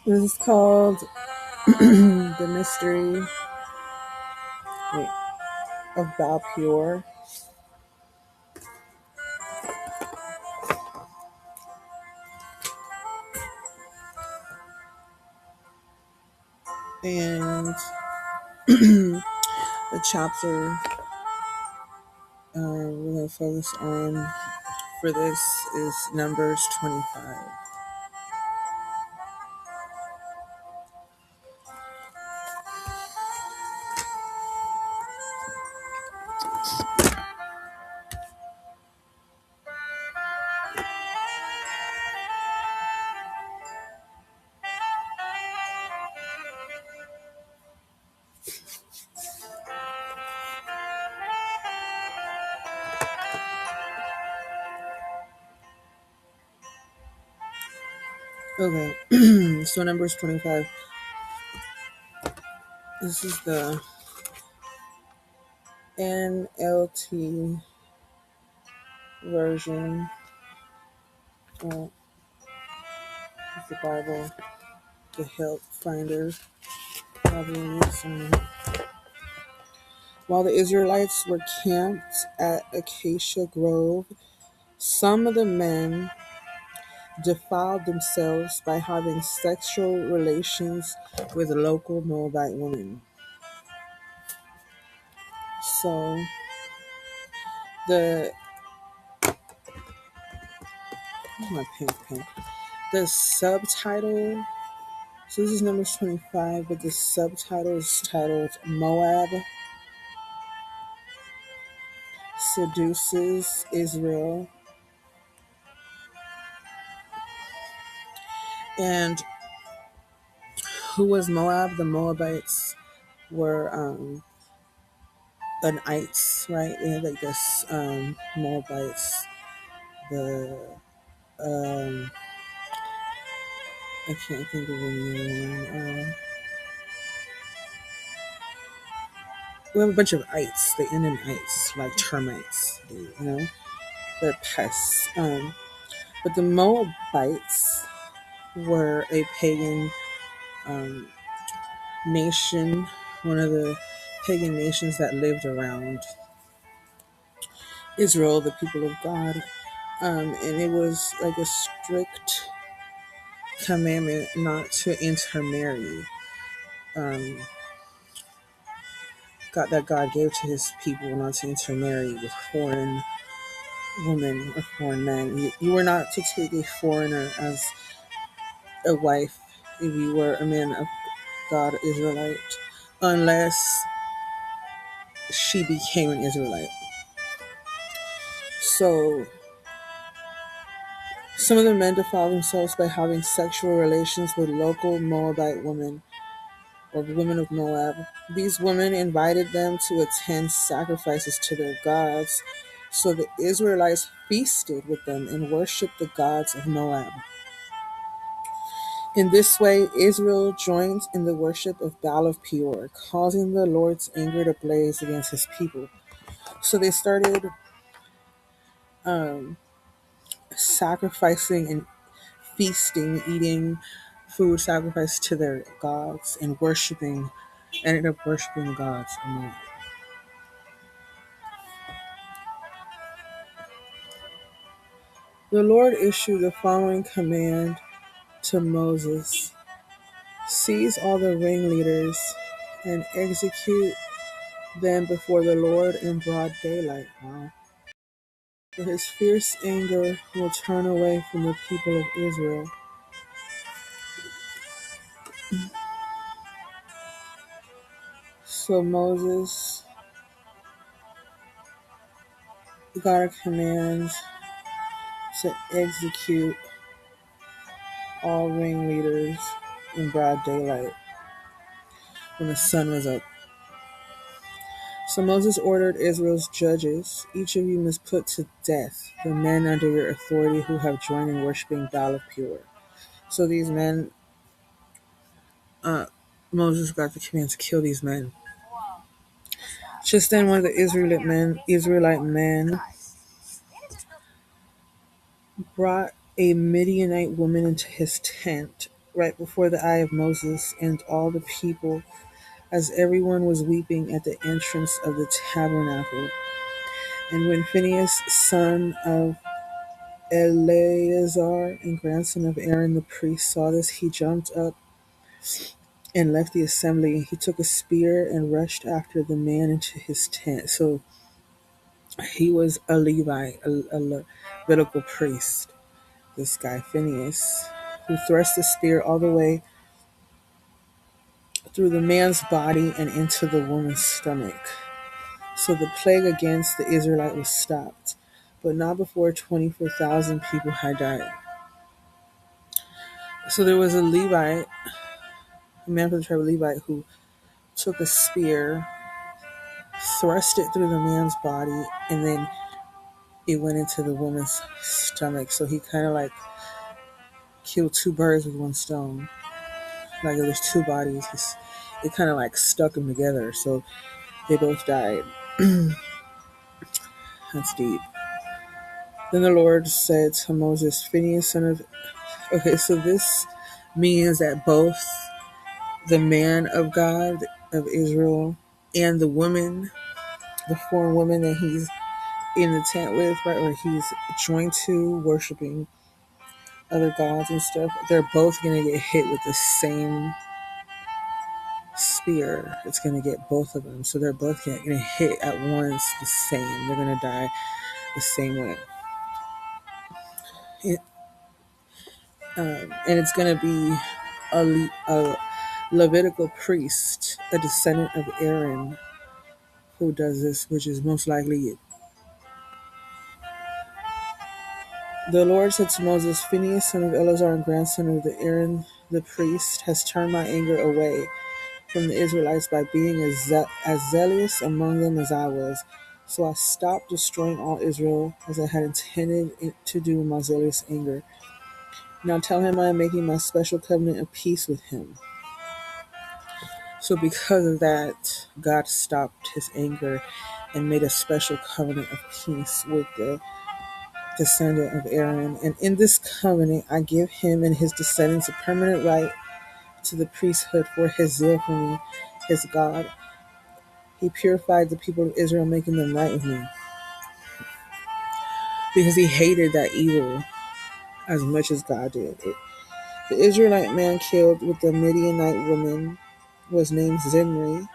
This is called The Mystery wait, of Balpure. And the chapter we're going to focus on for this is Numbers 25. Okay, so Numbers 25. This is the NLT version of the Bible, the Help Finder. While the Israelites were camped at Acacia Grove, some of the men defiled themselves by having sexual relations with local Moabite women. So the my pen. The subtitle. So this is Numbers 25, but the subtitle is titled Moab Seduces Israel. And who was Moab? The Moabites were an ites, right? They had like this Moabites. The I can't think of the name. We have a bunch of ites. They end in ites, like termites. They're pests. But the Moabites were a pagan um, nation, one of the pagan nations that lived around Israel, the people of God. And it was like a strict commandment not to intermarry. God gave to his people not to intermarry with foreign women or foreign men. You were not to take a foreigner as a wife if you were a man of God, Israelite, unless she became an Israelite. So some of the men defiled themselves by having sexual relations with local Moabite women or women of Moab. These women invited them to attend sacrifices to their gods, so the Israelites feasted with them and worshiped the gods of Moab. In this way, Israel joined in the worship of Baal of Peor, causing the Lord's anger to blaze against his people. So they started sacrificing and feasting, eating food sacrificed to their gods, and ended up worshiping the gods. The Lord issued the following command to Moses: seize all the ringleaders and execute them before the Lord in broad daylight. Wow. For his fierce anger will turn away from the people of Israel. So Moses got a command to execute all ringleaders in broad daylight when the sun was up. So Moses ordered Israel's judges, each of you must put to death the men under your authority who have joined in worshiping Baal of Peor. So these men, Moses got the command to kill these men. Just then one of the Israelite men brought a Midianite woman into his tent right before the eye of Moses and all the people, as everyone was weeping at the entrance of the tabernacle. And when Phinehas, son of Eleazar and grandson of Aaron the priest, saw this, he jumped up and left the assembly. He took a spear and rushed after the man into his tent. So he was a Levite, a Levitical priest, this guy Phinehas, who thrust the spear all the way through the man's body and into the woman's stomach. So the plague against the Israelite was stopped, but not before 24,000 people had died. So there was a Levite, a man from the tribe of Levite, who took a spear, thrust it through the man's body, and then it went into the woman's stomach. So he kind of like killed two birds with one stone. Like there's two bodies, it kind of like stuck them together. So they both died. That's deep. Then the Lord said to Moses, Phinehas, son of... Okay, so this means that both the man of God of Israel and the woman, the foreign woman that he's in the tent with, right, or he's joined to worshiping other gods and stuff, they're both going to get hit with the same spear. It's going to get both of them. So they're both going to hit at once the same. They're going to die the same way. It, and it's going to be a Levitical priest, a descendant of Aaron, who does this, which is most likely it. The Lord said to Moses, Phinehas, son of Eleazar and grandson of the Aaron the priest, has turned my anger away from the Israelites by being as zealous among them as I was. So I stopped destroying all Israel as I had intended to do in my zealous anger. Now tell him I am making my special covenant of peace with him. So because of that, God stopped his anger and made a special covenant of peace with the descendant of Aaron. And in this covenant, I give him and his descendants a permanent right to the priesthood for his zeal for me, his God. He purified the people of Israel, making them right with me, because he hated that evil as much as God did. The Israelite man killed with the Midianite woman was named Zimri,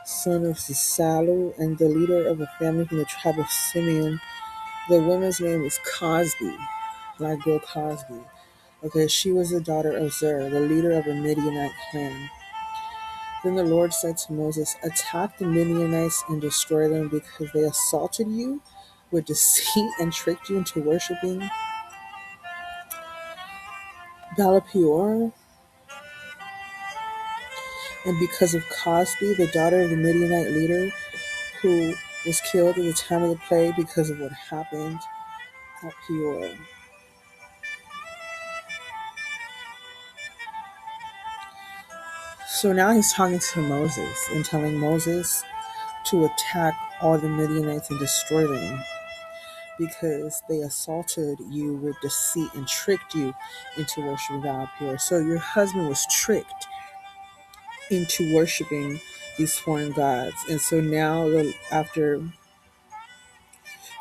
son of Salu, and the leader of a family from the tribe of Simeon. The woman's name was Cosby, like Bill Cosby. Okay, she was the daughter of Zer, the leader of a Midianite clan. Then the Lord said to Moses, attack the Midianites and destroy them, because they assaulted you with deceit and tricked you into worshiping Baal-peor. And because of Cosby, the daughter of the Midianite leader, who was killed at the time of the plague because of what happened at Peor. So now he's talking to Moses and telling Moses to attack all the Midianites and destroy them, because they assaulted you with deceit and tricked you into worshiping Baal-peor. So your husband was tricked into worshiping these foreign gods. And so now, after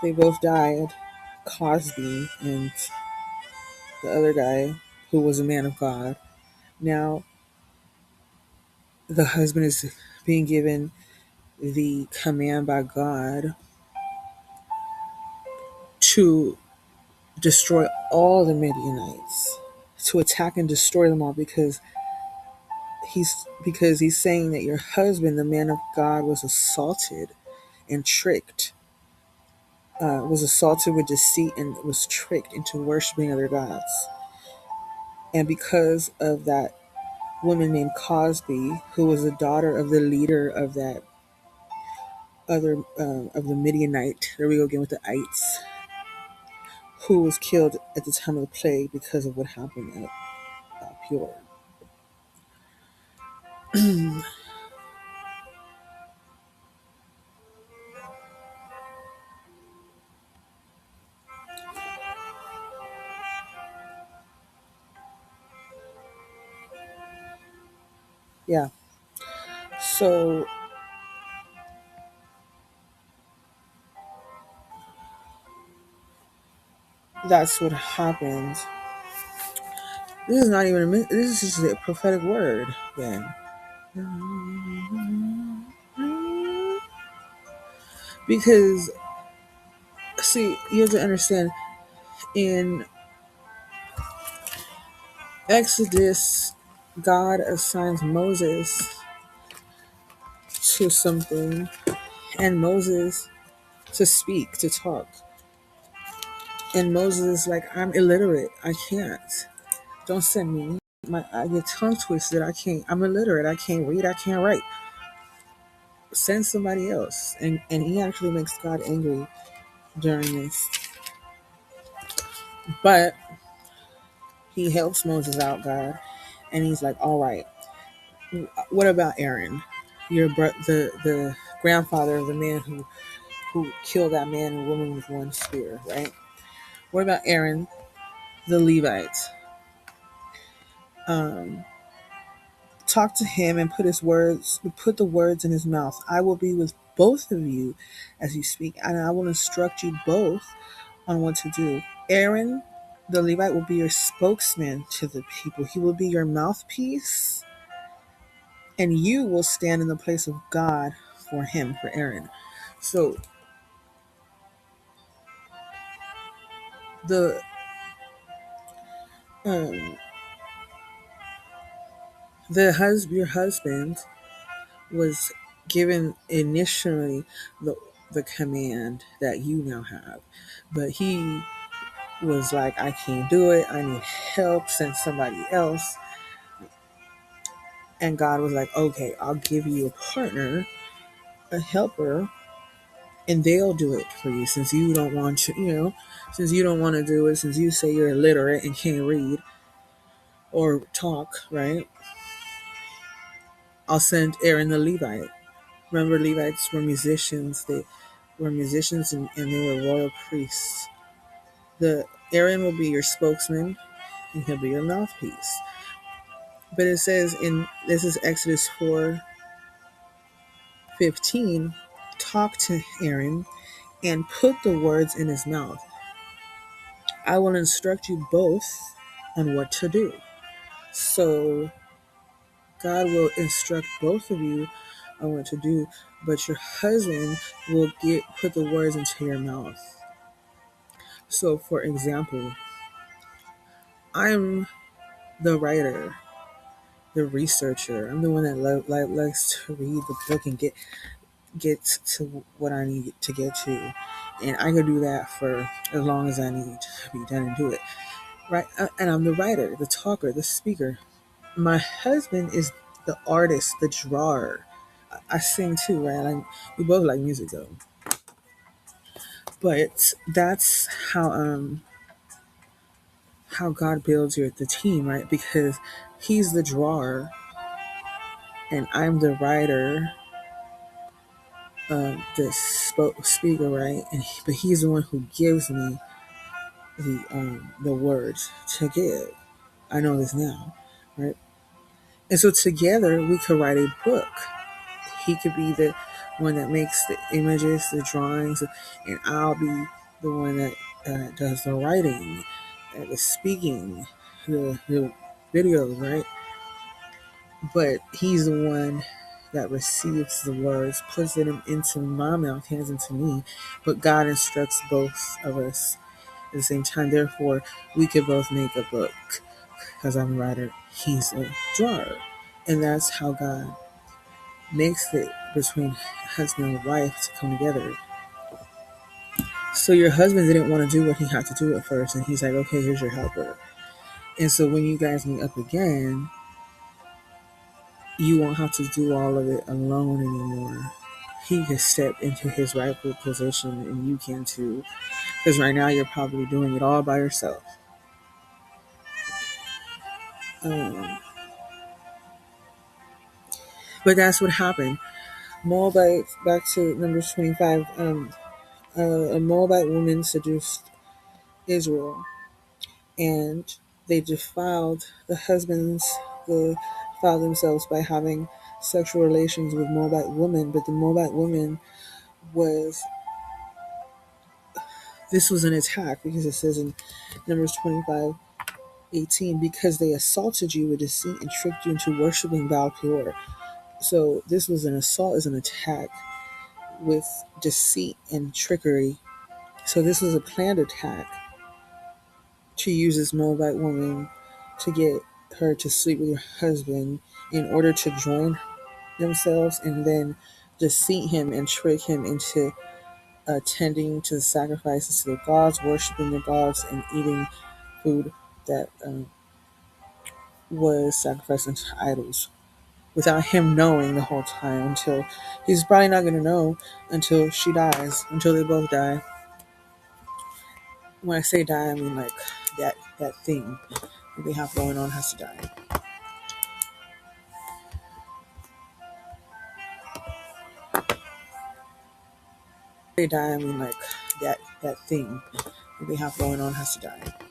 they both died, Cosby and the other guy, who was a man of God, now the husband is being given the command by God to destroy all the Midianites, to attack and destroy them all, because he's saying that your husband, the man of God, was assaulted and tricked, was assaulted with deceit and was tricked into worshiping other gods. And because of that woman named Cosby, who was the daughter of the leader of that other of the Midianite, there we go again with the ites, who was killed at the time of the plague because of what happened at Pure. Yeah. So that's what happens. This is not even this is just a prophetic word then. Because see, you have to understand in Exodus, God assigns Moses to something and Moses to speak, to talk. And Moses is like, I'm illiterate. I can't. Don't send me. I get tongue twisted. I can't. I'm illiterate. I can't read. I can't write. Send somebody else. And he actually makes God angry during this. But he helps Moses out, God. And he's like, all right, what about Aaron? The grandfather of the man who killed that man and woman with one spear, right? What about Aaron, the Levite? Um, Talk to him and put the words in his mouth. I will be with both of you as you speak, and I will instruct you both on what to do. Aaron, the Levite, will be your spokesman to the people. He will be your mouthpiece, and you will stand in the place of God for him, for Aaron. So the um, your husband was given initially the command that you now have, but he was like, I can't do it. I need help. Send somebody else. And God was like, okay, I'll give you a partner, a helper, and they'll do it for you since you don't want to, since you don't want to do it, since you say you're illiterate and can't read or talk, right? I'll send Aaron the Levite. Remember, Levites were musicians. They were musicians and they were royal priests. The Aaron will be your spokesman and he'll be your mouthpiece. But it says this is Exodus 4:15, talk to Aaron and put the words in his mouth. I will instruct you both on what to do. So God will instruct both of you on what to do, but your husband will put the words into your mouth. So for example, I'm the writer, the researcher. I'm the one that likes to read the book and get to what I need to get to, and I could do that for as long as I need to be done and do it right. And I'm the writer, the talker, the speaker. My husband is the artist, the drawer. I sing too, right? We both like music though, but that's how God builds the team, right? Because he's the drawer and I'm the writer, the speaker, right? But he's the one who gives me the words to give. I know this now, right? And so together we could write a book. He could be the one that makes the images, the drawings, and I'll be the one that does the writing, the speaking, the videos, right? But he's the one that receives the words, puts it into my mouth, hands into me. But God instructs both of us at the same time. Therefore, we could both make a book because I'm a writer, he's a drawer. And that's how God makes it between husband and wife to come together. So your husband didn't want to do what he had to do at first, and he's like, okay, here's your helper. And so when you guys meet up again, you won't have to do all of it alone anymore. He can step into his rightful position, and you can too. Because right now you're probably doing it all by yourself. Um, but that's what happened. Moabite, back to Numbers 25. A Moabite woman seduced Israel, and they defiled the defiled themselves by having sexual relations with Moabite women, but the Moabite woman was, this was an attack because it says in Numbers 25:18, because they assaulted you with deceit and tricked you into worshiping Baal Peor. So this was an assault, as an attack with deceit and trickery. So this was a planned attack to use this Moabite woman to get her to sleep with her husband in order to join themselves and then deceive him and trick him into attending to the sacrifices to the gods, worshiping the gods, and eating food that was sacrificed unto idols without him knowing the whole time, until he's probably not going to know until she dies, until they both die. When I say die, I mean like that thing that they have going on has to die. They die, I mean like that thing that they have going on has to die.